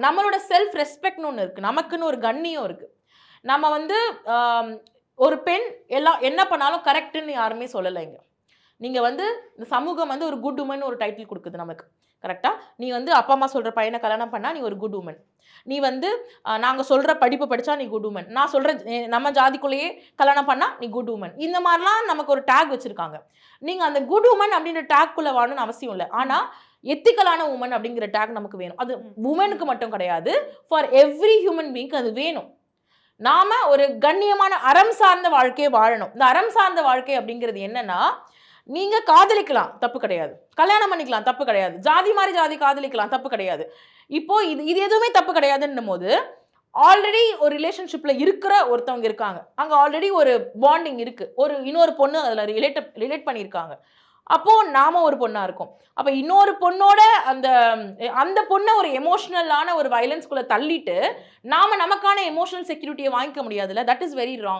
நம்மளோட செல்ஃப் ரெஸ்பெக்ட்னு ஒன்று இருக்குது, நமக்குன்னு ஒரு கண்ணியம் இருக்குது. நம்ம வந்து ஒரு பெண் எல்லாம் என்ன பண்ணாலும் கரெக்டுன்னு யாருமே சொல்லலைங்க. நீங்கள் வந்து இந்த சமூகம் வந்து ஒரு குட் உமன் ஒரு டைட்டில் கொடுக்குது நமக்கு, கரெக்டாக? நீ வந்து அப்பா அம்மா சொல்கிற பையனை கல்யாணம் பண்ணால் நீ ஒரு குட் உமன். நீ வந்து நாங்கள் சொல்கிற படிப்பு படித்தா நீ குட் உமன். நான் சொல்கிற நம்ம ஜாதிக்குள்ளேயே கல்யாணம் பண்ணால் நீ குட் உமன். இந்த மாதிரிலாம் நமக்கு ஒரு டேக் வச்சுருக்காங்க. நீங்கள் அந்த குட் உமன் அப்படின்ற டேக்குள்ளே வாழணும்னு அவசியம் இல்லை. ஆனால் எத்திக்கலான உமன் அப்படிங்கிற டேக் நமக்கு வேணும். அது உமனுக்கு மட்டும் கிடையாது, ஃபார் எவ்ரி ஹியூமன் பீயிங்க்கு அது வேணும். நாம ஒரு கண்ணியமான அறம் சார்ந்த வாழ்க்கையை வாழணும். இந்த அறம் சார்ந்த வாழ்க்கை அப்படிங்கிறது என்னன்னா, நீங்க காதலிக்கலாம், தப்பு கிடையாது. கல்யாணம் பண்ணிக்கலாம், தப்பு கிடையாது. ஜாதி மாறி ஜாதி காதலிக்கலாம், தப்பு கிடையாது. இப்போ இது எதுவுமே தப்பு கிடையாதுன்னும் போது, ஆல்ரெடி ஒரு ரிலேஷன்ஷிப்ல இருக்கிற ஒருத்தவங்க இருக்காங்க. அங்க ஆல்ரெடி ஒரு பாண்டிங் இருக்கு. இன்னொரு பொண்ணு அதுல ரிலேட் பண்ணியிருக்காங்க. அப்போ நாம ஒரு பொண்ணா இருக்கோம். அப்ப இன்னொரு பொண்ணோட அந்த பொண்ண ஒரு எமோஷனலான ஒரு வயலன்ஸ்குள்ள தள்ளிட்டு, நாம நமக்கான எமோஷனல் செக்யூரிட்டிய வாங்கிக்க முடியாதுல்ல. That is very wrong.